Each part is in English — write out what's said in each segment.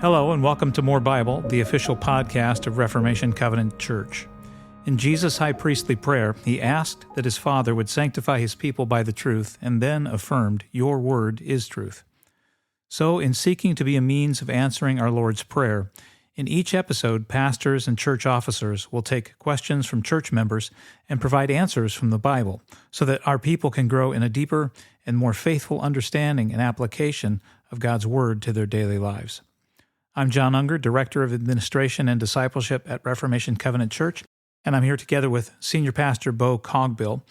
Hello, and welcome to More Bible, the official podcast of Reformation Covenant Church. In Jesus' high priestly prayer, he asked that his Father would sanctify his people by the truth, and then affirmed, "Your word is truth." So, in seeking to be a means of answering our Lord's Prayer, in each episode, pastors and church officers will take questions from church members and provide answers from the Bible, so that our people can grow in a deeper and more faithful understanding and application of God's Word to their daily lives. I'm John Unger, Director of Administration and Discipleship at Reformation Covenant Church, and I'm here together with Senior Pastor Pastor Cogbill.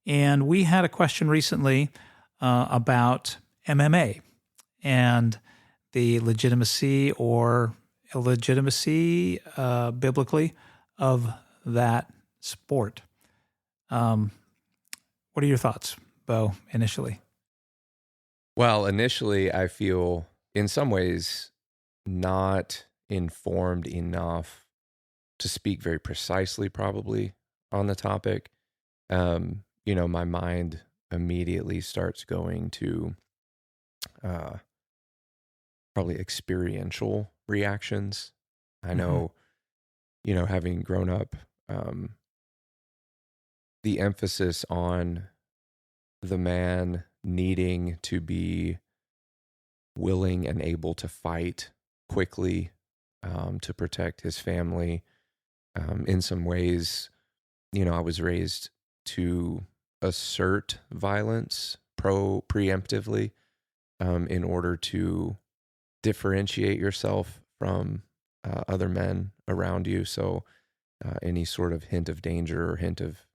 And we had a question recently about MMA and the legitimacy or illegitimacy biblically of that sport. What are your thoughts, Bo, initially? Well, initially, I feel in some ways not informed enough to speak very precisely, probably, on the topic. My mind immediately starts going to probably experiential reactions. I know, having grown up, the emphasis on the man needing to be willing and able to fight quickly to protect his family. In some ways, I was raised to assert violence preemptively in order to differentiate yourself from other men around you. So any sort of hint of danger or hint of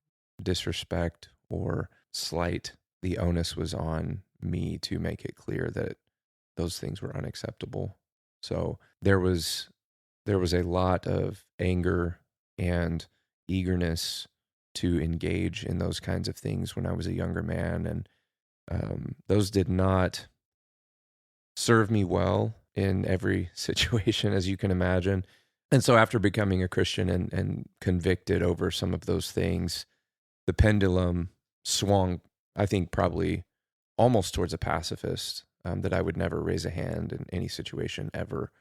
disrespect or slight, the onus was on me to make it clear that those things were unacceptable. So there was a lot of anger and eagerness to engage in those kinds of things when I was a younger man, and those did not serve me well in every situation, as you can imagine. And so after becoming a Christian and convicted over some of those things, the pendulum swung, I think, probably almost towards a pacifist, that I would never raise a hand in any situation ever.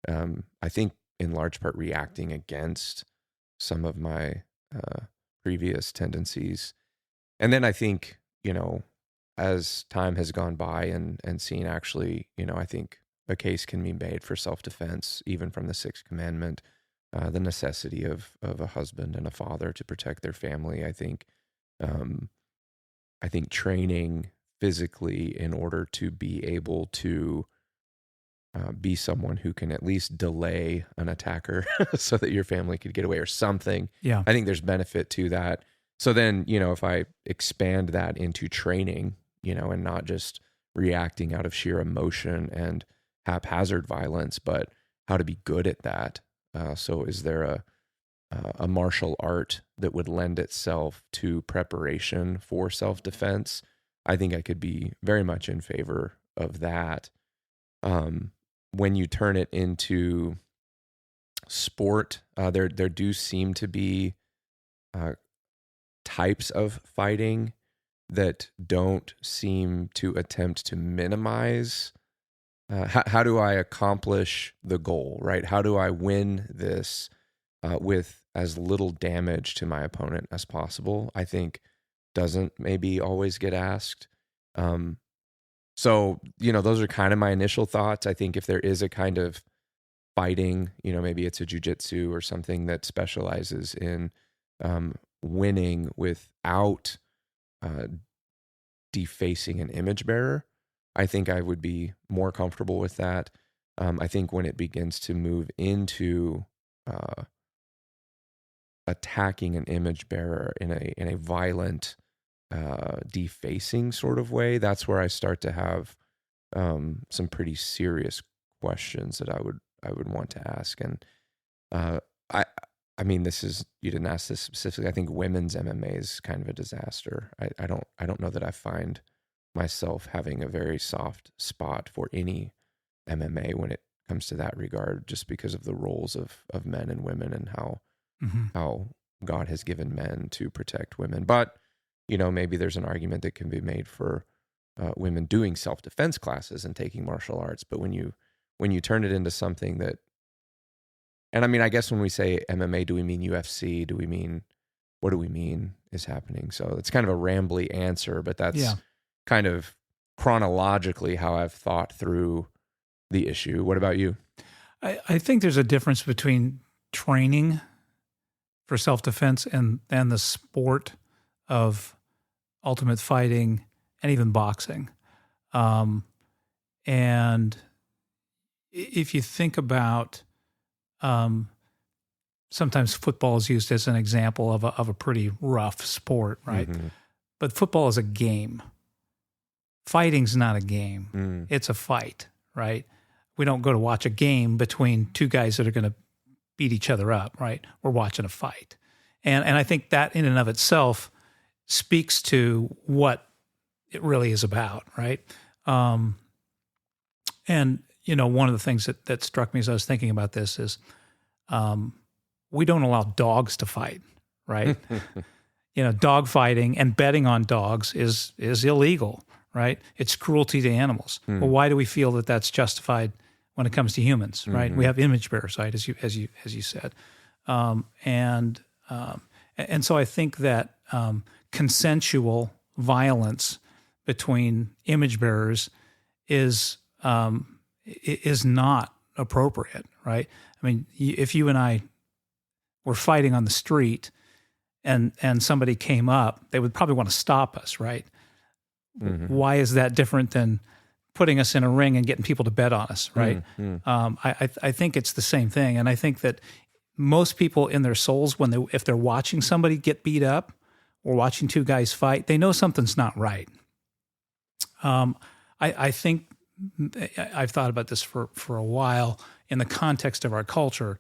I think in large part reacting against some of my previous tendencies. And then I think, as time has gone by and seen actually, I think a case can be made for self-defense, even from the Sixth Commandment, the necessity of a husband and a father to protect their family. I think training physically in order to be able to be someone who can at least delay an attacker so that your family could get away or something. Yeah. I think there's benefit to that. So then, if I expand that into training, and not just reacting out of sheer emotion and haphazard violence, but how to be good at that. So is there a martial art that would lend itself to preparation for self-defense? I think I could be very much in favor of that. When you turn it into sport, there do seem to be types of fighting that don't seem to attempt to minimize. How do I accomplish the goal, right? How do I win this with as little damage to my opponent as possible? I think doesn't maybe always get asked. So, those are kind of my initial thoughts. I think if there is a kind of fighting, maybe it's a jiu-jitsu or something that specializes in winning without defacing an image bearer, I think I would be more comfortable with that. I think when it begins to move into attacking an image bearer in a violent, defacing sort of way, that's where I start to have some pretty serious questions that I would want to ask. And I mean, you didn't ask this specifically. I think women's MMA is kind of a disaster. I don't know that I find myself having a very soft spot for any MMA when it comes to that regard, just because of the roles of men and women and how God has given men to protect women. But maybe there's an argument that can be made for women doing self-defense classes and taking martial arts. But when you turn it into something that, and I mean, I guess when we say MMA, do we mean UFC? What do we mean is happening? So it's kind of a rambly answer, but that's kind of chronologically how I've thought through the issue. What about you? I think there's a difference between training for self-defense and the sport of ultimate fighting and even boxing. And if you think about, sometimes football is used as an example of a pretty rough sport, right? Mm-hmm. But football is a game. Fighting's not a game. Mm. It's a fight, right? We don't go to watch a game between two guys that are going to beat each other up, right? We're watching a fight. And I think that in and of itself speaks to what it really is about, right? And, one of the things that struck me as I was thinking about this is we don't allow dogs to fight, right? Dog fighting and betting on dogs is illegal, right? It's cruelty to animals. Well, why do we feel that that's justified when it comes to humans, right? We have image bearers, right, as you said, and so I think that consensual violence between image bearers is not appropriate, right? I mean, if you and I were fighting on the street and somebody came up, they would probably want to stop us, right? Mm-hmm. Why is that different than putting us in a ring and getting people to bet on us, right? Mm-hmm. I think it's the same thing, and I think that most people in their souls, if they're watching somebody get beat up or watching two guys fight, they know something's not right. I think I've thought about this for a while in the context of our culture.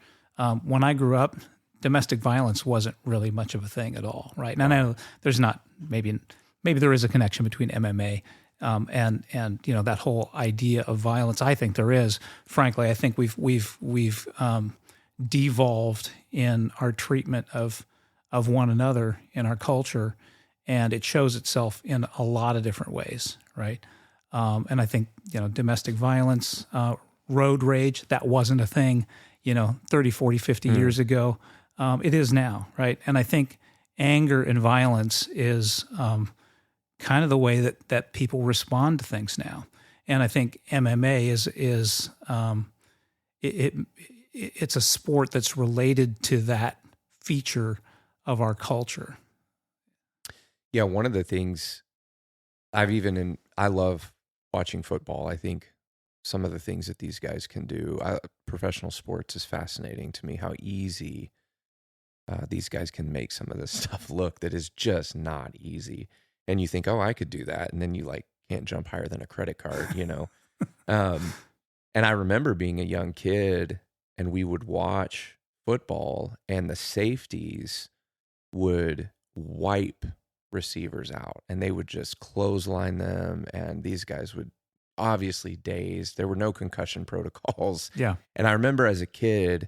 When I grew up, domestic violence wasn't really much of a thing at all, right? And I know there's not, maybe there is a connection between MMA and that whole idea of violence. I think there is. Frankly, I think we've devolved in our treatment of one another in our culture, and it shows itself in a lot of different ways, right? And I think domestic violence, road rage, that wasn't a thing 30, 40, 50 years ago. It is now, right? And I think anger and violence is kind of the way that people respond to things now. And I think MMA is it's a sport that's related to that feature of our culture. Yeah, one of the things I love watching football. I think some of the things that these guys can do, professional sports is fascinating to me, how easy these guys can make some of this stuff look that is just not easy. And you think, oh, I could do that. And then you can't jump higher than a credit card, And I remember being a young kid and we would watch football and the safeties would wipe receivers out and they would just clothesline them. And these guys would obviously dazed. There were no concussion protocols. Yeah. And I remember as a kid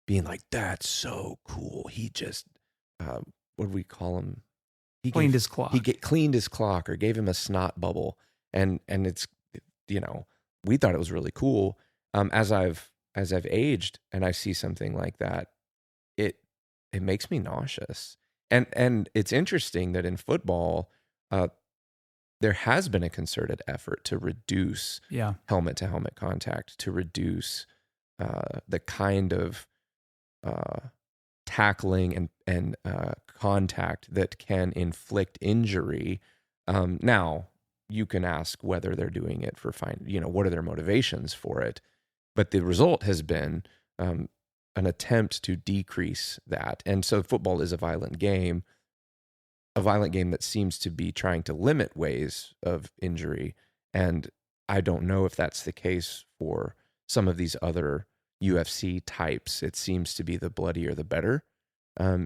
being like, that's so cool. He just, what do we call him? He cleaned his clock. He cleaned his clock or gave him a snot bubble. And it's, we thought it was really cool. As I've aged and I see something like that, it makes me nauseous. And it's interesting that in football, there has been a concerted effort to reduce helmet-to-helmet contact, to reduce the kind of tackling and contact that can inflict injury. Now, you can ask whether they're doing it for what are their motivations for it, but the result has been an attempt to decrease that. And so football is a violent game that seems to be trying to limit ways of injury. And I don't know if that's the case for some of these other UFC types. It seems to be the bloodier the better,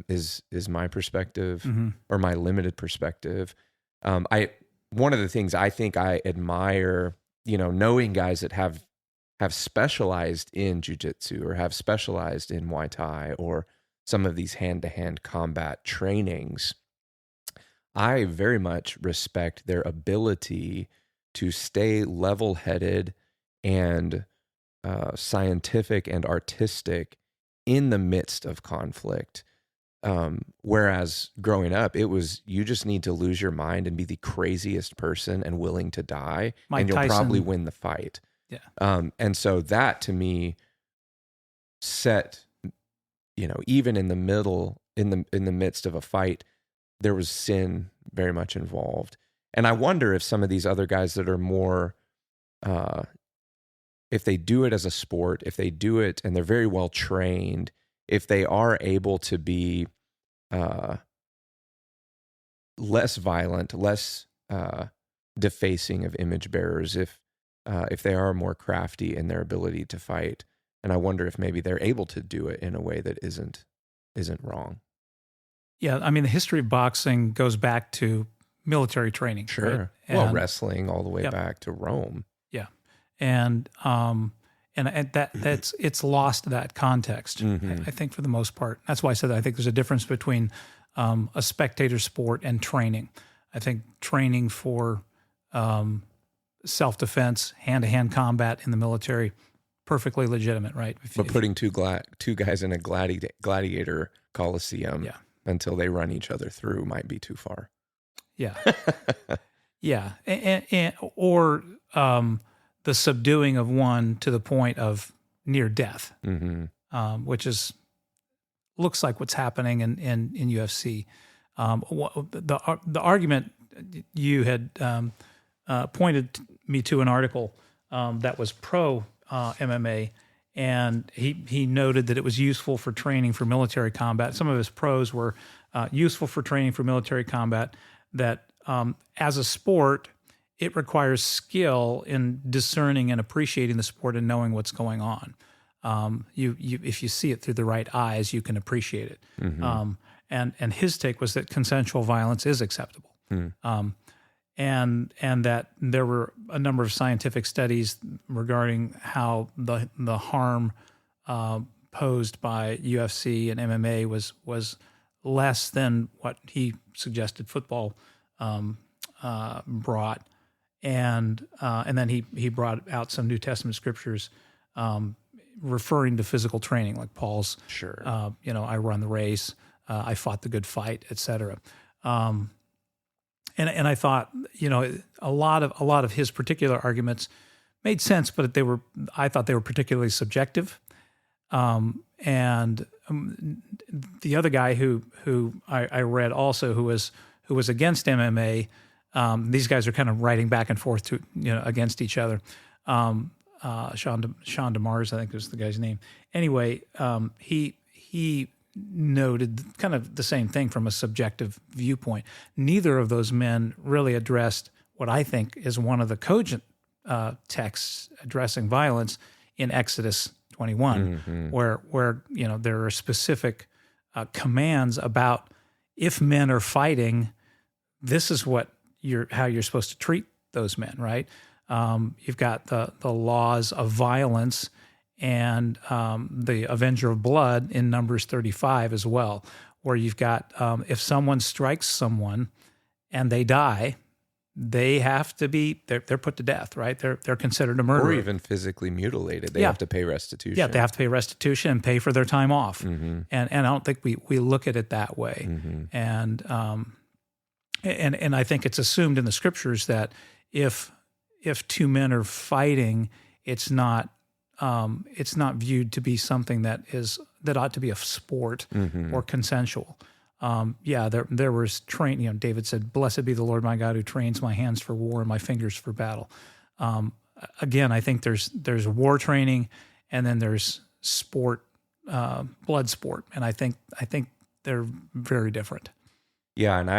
is my perspective, or my limited perspective. One of the things I think I admire, knowing guys that have specialized in jiu-jitsu or have specialized in Muay Thai or some of these hand-to-hand combat trainings, I very much respect their ability to stay level-headed and scientific and artistic in the midst of conflict. Whereas growing up, it was, you just need to lose your mind and be the craziest person and willing to die, Mike and you'll Tyson. probably win the fight. Yeah. And so that to me set, even in the middle, in the midst of a fight, there was sin very much involved. And I wonder if some of these other guys that are more, if they do it as a sport, if they do it and they're very well trained, if they are able to be less violent, less defacing of image bearers, if they are more crafty in their ability to fight. And I wonder if maybe they're able to do it in a way that isn't wrong. Yeah, I mean, the history of boxing goes back to military training. Sure. Right? Well, wrestling all the way Yep. back to Rome. Yeah, and it's lost that context. Mhm. I think for the most part. That's why I said that I think there's a difference between a spectator sport and training. I think training for self-defense, hand-to-hand combat in the military, perfectly legitimate, right? But putting two guys in a gladiator coliseum until they run each other through might be too far. Yeah. Yeah. Or the subduing of one to the point of near death, which looks like what's happening in UFC. The argument you had pointed me to an article that was pro MMA, and he noted that it was useful for training for military combat. Some of his pros were useful for training for military combat, that as a sport, it requires skill in discerning and appreciating the sport and knowing what's going on. If you see it through the right eyes, you can appreciate it. And his take was that consensual violence is acceptable. And that there were a number of scientific studies regarding how the harm posed by UFC and MMA was less than what he suggested football brought, and then he brought out some New Testament scriptures referring to physical training, like Paul's. Sure. I run the race, I fought the good fight, etc. And I thought, a lot of his particular arguments made sense, but I thought they were particularly subjective. And the other guy who I read also who was against MMA, these guys are kind of writing back and forth to against each other. Sean DeMars, I think was the guy's name. Anyway, he noted kind of the same thing from a subjective viewpoint. Neither of those men really addressed what I think is one of the cogent texts addressing violence in Exodus 21, where there are specific commands about if men are fighting, this is how you're supposed to treat those men, right? You've got the laws of violence and the avenger of blood in Numbers 35 as well, where you've got if someone strikes someone and they die, they have to be they're put to death, right? They're considered a murderer, or even physically mutilated. They have to pay restitution. Yeah, they have to pay restitution and pay for their time off. And I don't think we look at it that way. And I think it's assumed in the scriptures that if two men are fighting, it's not viewed to be something that ought to be a sport or consensual. There was training. David said, "Blessed be the Lord my God who trains my hands for war and my fingers for battle." Again, I think there's war training, and then there's sport, blood sport, and I think they're very different. Yeah, and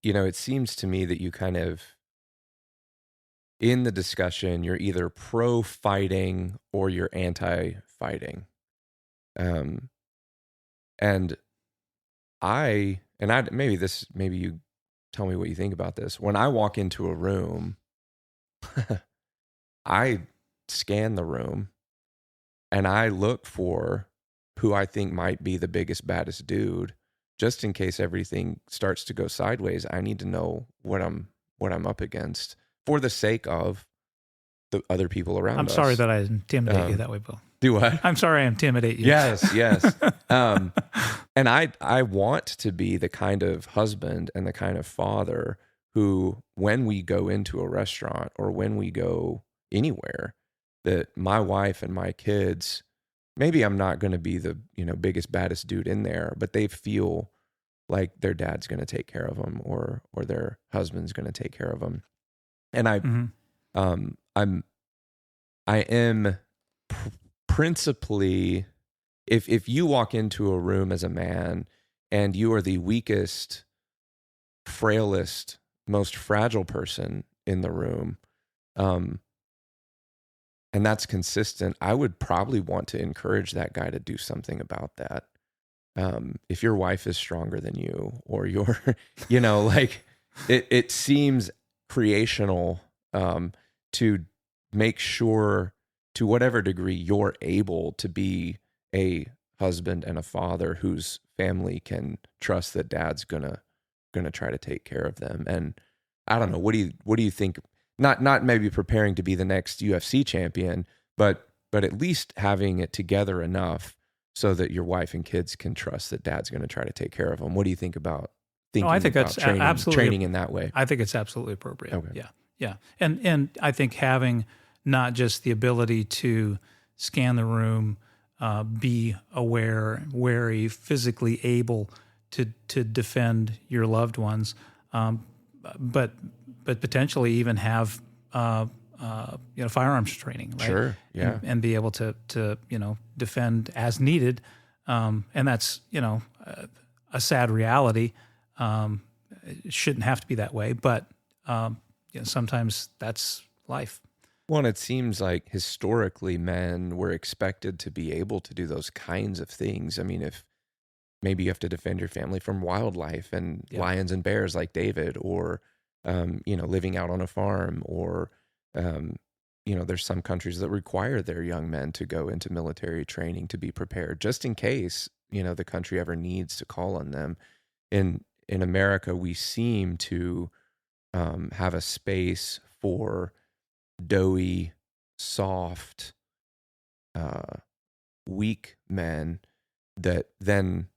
it seems to me that you kind of, in the discussion, you're either pro-fighting or you're anti-fighting. Maybe you tell me what you think about this. When I walk into a room, I scan the room and I look for who I think might be the biggest, baddest dude, just in case everything starts to go sideways. I need to know what I'm up against for the sake of the other people around us. I'm sorry that I intimidate you that way, Bill. Do what? I'm sorry I intimidate you. Yes. And I want to be the kind of husband and the kind of father who, when we go into a restaurant or when we go anywhere, that my wife and my kids, maybe I'm not going to be the, biggest, baddest dude in there, but they feel like their dad's going to take care of them or their husband's going to take care of them. And I am principally, if you walk into a room as a man and you are the weakest, frailest, most fragile person in the room, and that's consistent, I would probably want to encourage that guy to do something about that. If your wife is stronger than you, or you're, like it seems creational, to make sure to whatever degree you're able to be a husband and a father whose family can trust that dad's gonna try to take care of them. And I don't know, what do you think? Not maybe preparing to be the next UFC champion, but at least having it together enough so that your wife and kids can trust that dad's going to try to take care of them. What do you think about I think that's absolutely training in that way? I think it's absolutely appropriate. Okay. Yeah. And I think having not just the ability to scan the room, be aware, wary, physically able to defend your loved ones, but potentially even have firearms training, right? Sure, yeah, and be able to defend as needed, and that's a sad reality. It shouldn't have to be that way, but sometimes that's life. Well, and it seems like historically men were expected to be able to do those kinds of things. I mean, if maybe you have to defend your family from wildlife and lions and bears like David, or, living out on a farm, or, there's some countries that require their young men to go into military training to be prepared just in case, the country ever needs to call on them. In America, we seem to have a space for doughy, soft, weak men that then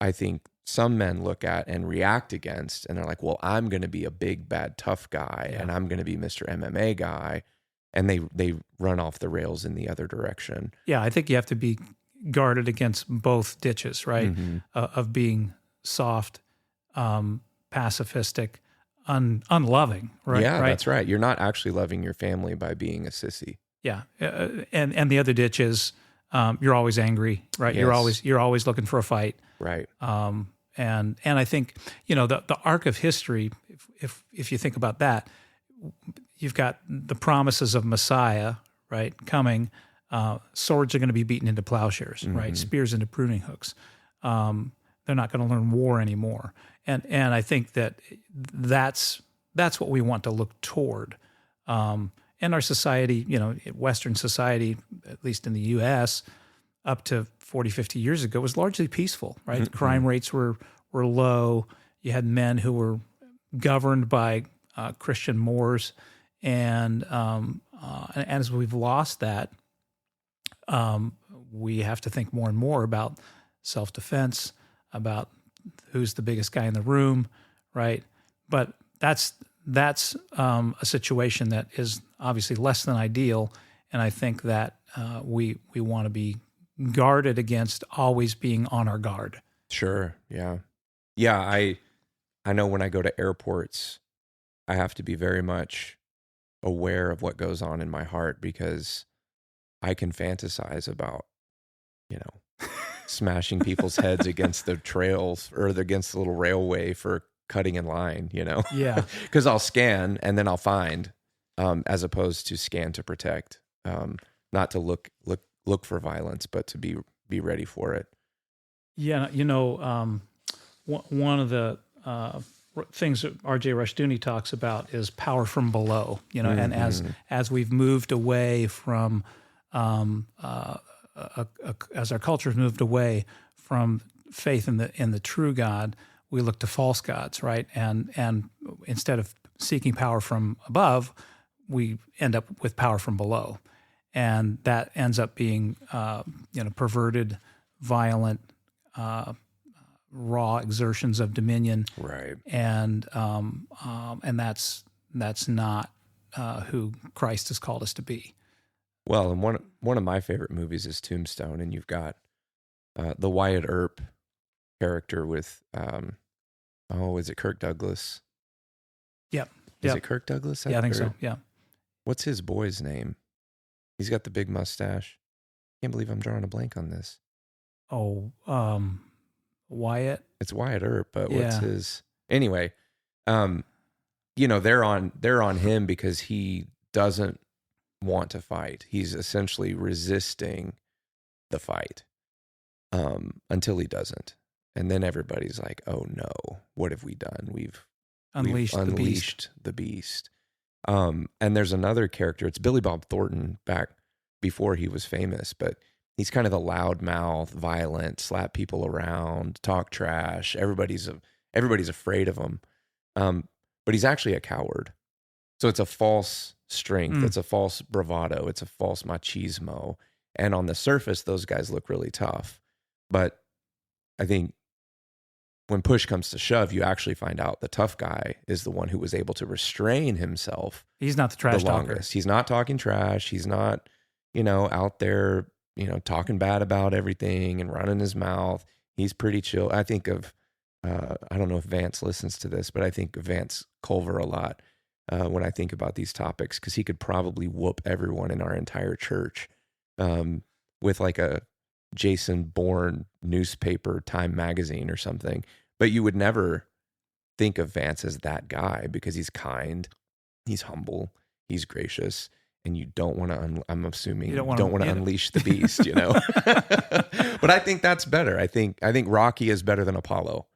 I think some men look at and react against, and they're like, well, I'm going to be a big, bad, tough guy, and I'm going to be Mr. MMA guy, and they run off the rails in the other direction. Yeah, I think you have to be guarded against both ditches, right? Mm-hmm. Of being soft, pacifistic, unloving, right? Yeah, right? That's right. You're not actually loving your family by being a sissy. Yeah, and the other ditch is you're always angry, right? Yes. You're always looking for a fight, right? And I think the arc of history, if you think about that, you've got the promises of Messiah, right, coming. Swords are going to be beaten into plowshares, mm-hmm. right? Spears into pruning hooks. They're not going to learn war anymore, and I think that's what we want to look toward. And our society, Western society, at least in the U.S., up to 40, 50 years ago, was largely peaceful, right? Mm-hmm. Crime rates were low. You had men who were governed by Christian Moors, and as we've lost that, we have to think more and more about self-defense, about who's the biggest guy in the room, right? But that's a situation that is obviously less than ideal, and I think that we want to be guarded against always being on our guard. Sure, yeah. I know when I go to airports, I have to be very much aware of what goes on in my heart, because I can fantasize about, smashing people's heads against the trails or against the little railway for cutting in line, Yeah. Because I'll scan and then I'll find, as opposed to scan to protect, not to look for violence, but to be ready for it. Yeah, one of the things that R.J. Rushdoony talks about is power from below, mm-hmm. and as we've moved away from, as our culture has moved away from faith in the true God, we look to false gods, right? And instead of seeking power from above, we end up with power from below. And that ends up being, perverted, violent, raw exertions of dominion. Right. And that's not who Christ has called us to be. Well, and one of my favorite movies is Tombstone, and you've got the Wyatt Earp character with, is it Kirk Douglas? Yep. Is it Kirk Douglas? Yeah, I think so. Yeah. What's his boy's name? He's got the big mustache. Can't believe I'm drawing a blank on this. Oh, Wyatt. It's Wyatt Earp, but Yeah. what's his? Anyway, they're on him because he doesn't want to fight. He's essentially resisting the fight until he doesn't, and then everybody's like, "Oh no, what have we done? We've unleashed the beast." And there's another character. It's Billy Bob Thornton back before he was famous, but he's kind of the loudmouth, violent, slap people around, talk trash. Everybody's afraid of him. But he's actually a coward. So it's a false strength. It's a false bravado. It's a false machismo. And on the surface, those guys look really tough. But I think when push comes to shove, you actually find out the tough guy is the one who was able to restrain himself. He's not the trash talker. He's not talking trash. He's not, out there, talking bad about everything and running his mouth. He's pretty chill. I think of, I don't know if Vance listens to this, but I think of Vance Culver a lot when I think about these topics, because he could probably whoop everyone in our entire church with like a Jason Bourne newspaper, Time magazine or something. But you would never think of Vance as that guy, because he's kind, he's humble, he's gracious, and you don't want to, I'm assuming, you don't want to unleash the beast, But I think that's better. I think Rocky is better than Apollo.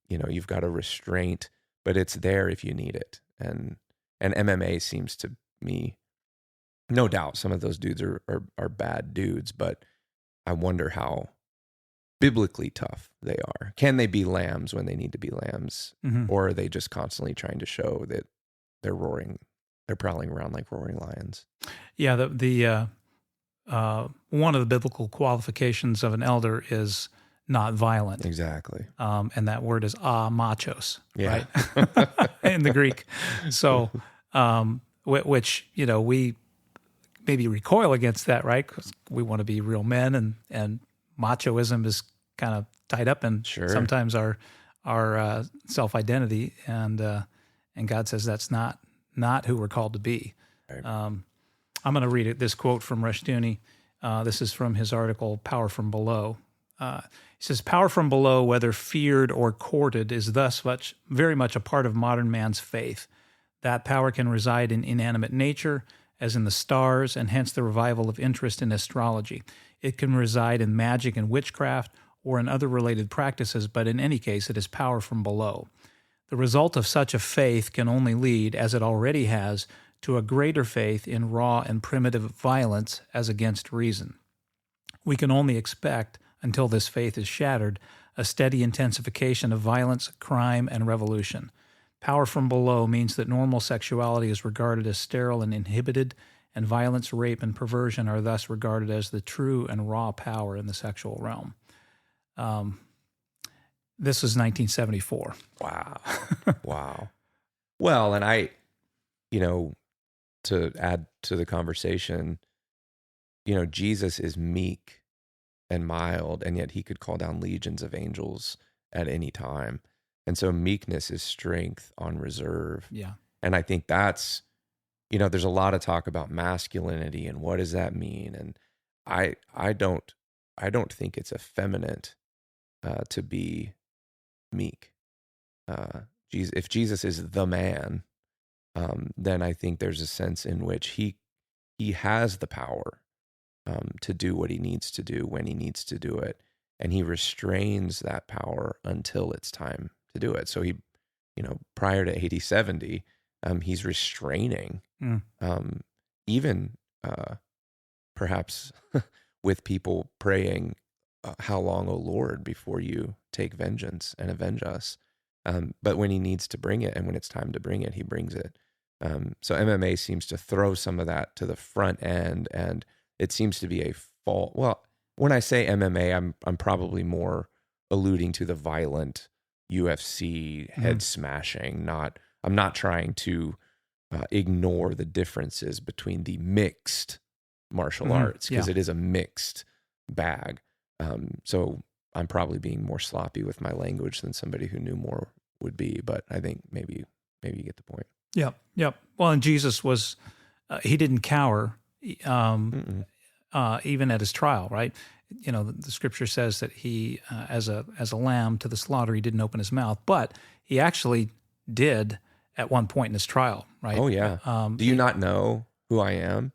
You've got a restraint, but it's there if you need it. And MMA seems to me, no doubt, some of those dudes are bad dudes, but I wonder how biblically tough they are. Can they be lambs when they need to be lambs? Mm-hmm. Or are they just constantly trying to show that they're prowling around like roaring lions? Yeah, the one of the biblical qualifications of an elder is not violent. Exactly. And that word is machos, yeah. right? In the Greek. So, which, we maybe recoil against that, right? Because we want to be real men, and machoism is kind of tied up in sometimes our self-identity, and God says that's not who we're called to be. Right. I'm going to read this quote from Rushdoony. This is from his article, Power from Below. He says, "Power from below, whether feared or courted, is thus very much a part of modern man's faith. That power can reside in inanimate nature, as in the stars, and hence the revival of interest in astrology. It can reside in magic and witchcraft, or in other related practices, but in any case, it is power from below. The result of such a faith can only lead, as it already has, to a greater faith in raw and primitive violence as against reason. We can only expect, until this faith is shattered, a steady intensification of violence, crime, and revolution. Power from below means that normal sexuality is regarded as sterile and inhibited, and violence, rape, and perversion are thus regarded as the true and raw power in the sexual realm." This was 1974. Wow. Wow. Well, and to add to the conversation, Jesus is meek and mild, and yet he could call down legions of angels at any time. And so meekness is strength on reserve. Yeah. And I think that's, there's a lot of talk about masculinity and what does that mean? And I don't think it's effeminate to be meek. If Jesus is the man, then I think there's a sense in which he has the power to do what he needs to do when he needs to do it, and he restrains that power until it's time to do it. So he, prior to 80-70, he's restraining, even perhaps with people praying, "How long, O Lord, before you take vengeance and avenge us?" But when he needs to bring it and when it's time to bring it, he brings it. So MMA seems to throw some of that to the front end, and it seems to be a fault. Well, when I say MMA, I'm probably more alluding to the violent UFC head smashing. I'm not trying to ignore the differences between the mixed martial arts, because it is a mixed bag. So I'm probably being more sloppy with my language than somebody who knew more would be, but I think maybe you get the point. Yep. Well, and Jesus was, he didn't cower, even at his trial, right? You know, the scripture says that he, as a lamb to the slaughter, he didn't open his mouth, but he actually did at one point in his trial, right? Oh yeah. Do you not know who I am?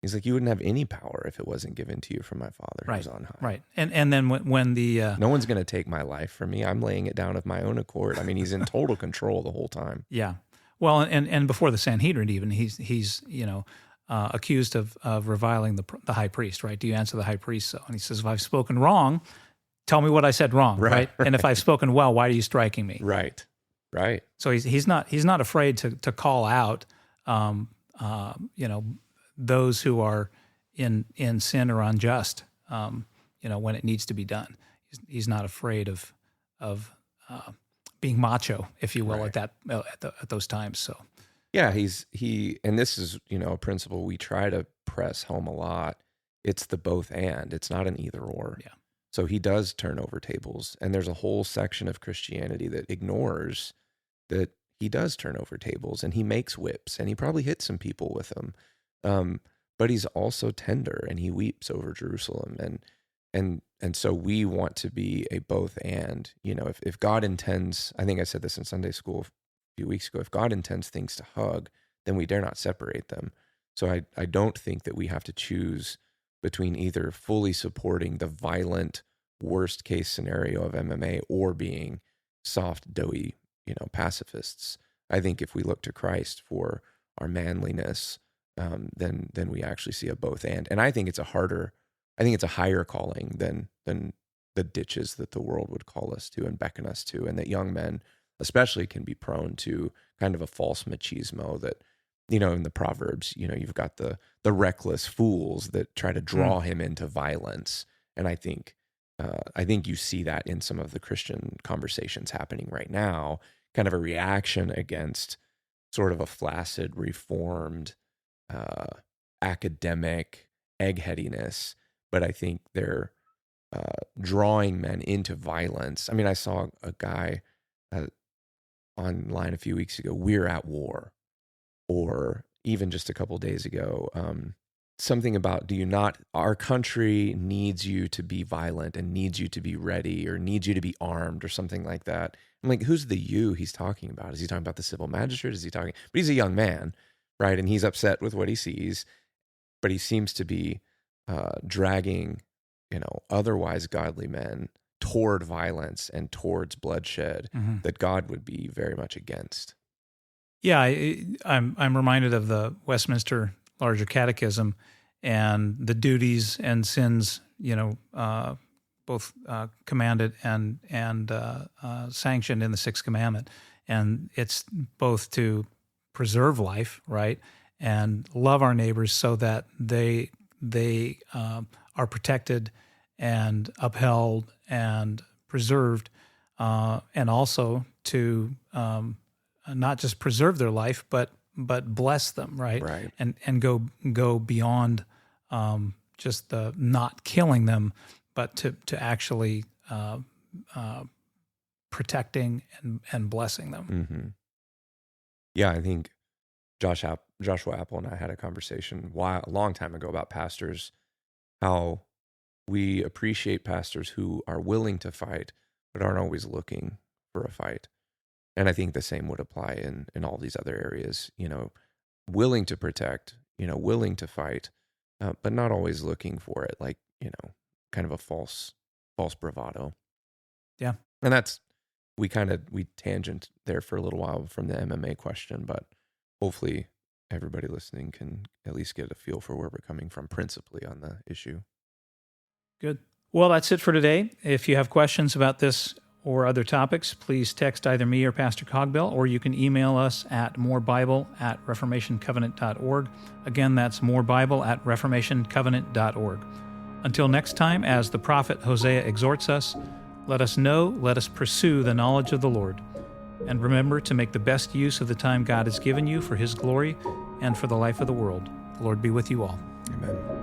He's like, you wouldn't have any power if it wasn't given to you from my Father who's on high. Right. And then when the no one's going to take my life from me. I'm laying it down of my own accord. I mean, he's in total control the whole time. Yeah. Well, and before the Sanhedrin, even he's accused of reviling the high priest, right? Do you answer the high priest so? And he says, if I've spoken wrong, tell me what I said wrong, right? And if I've spoken well, why are you striking me? Right. So he's not afraid to call out, those who are in sin or unjust, when it needs to be done. He's not afraid of being macho, if you will, at those times. So, yeah, and this is a principle we try to press home a lot. It's the both and. It's not an either or. Yeah. So he does turn over tables, and there's a whole section of Christianity that ignores that he does turn over tables, and he makes whips, and he probably hits some people with them. But he's also tender, and he weeps over Jerusalem, and so we want to be a both and. If God intends, I think I said this in Sunday school a few weeks ago, if God intends things to hug, then we dare not separate them. So I don't think that we have to choose between either fully supporting the violent worst case scenario of MMA or being soft, doughy, pacifists. I think if we look to Christ for our manliness, then we actually see a both and I think it's a higher calling than the ditches that the world would call us to and beckon us to, and that young men especially can be prone to kind of a false machismo that, in the Proverbs, you've got the reckless fools that try to draw him into violence. And I think you see that in some of the Christian conversations happening right now, kind of a reaction against sort of a flaccid, reformed, academic eggheadiness. But I think they're drawing men into violence. I mean, I saw a guy online a few weeks ago, "We're at war," or even just a couple days ago, something about, our country needs you to be violent and needs you to be ready or needs you to be armed or something like that. I'm like, who's the you he's talking about? Is he talking about the civil magistrate? But he's a young man, right? And he's upset with what he sees, but he seems to be dragging, otherwise godly men toward violence and towards bloodshed that God would be very much against. Yeah, I'm reminded of the Westminster Larger Catechism and the duties and sins, both commanded and sanctioned in the Sixth Commandment, and it's both to preserve life, right, and love our neighbors so that they are protected and upheld and preserved, and also to not just preserve their life, but bless them, right? Right. And go beyond just the not killing them, but to actually protecting and blessing them. Mm-hmm. Yeah, I think Joshua Apple and I had a conversation a long time ago about pastors, how we appreciate pastors who are willing to fight, but aren't always looking for a fight. And I think the same would apply in all these other areas, willing to protect, willing to fight, but not always looking for it, like, kind of a false bravado. Yeah. And that's, we tangent there for a little while from the MMA question, but hopefully everybody listening can at least get a feel for where we're coming from principally on the issue. Good. Well, that's it for today. If you have questions about this or other topics, please text either me or Pastor Cogbill, or you can email us at morebible@reformationcovenant.org. Again, that's morebible@reformationcovenant.org. Until next time, as the prophet Hosea exhorts us, let us pursue the knowledge of the Lord. And remember to make the best use of the time God has given you for His glory and for the life of the world. The Lord be with you all. Amen.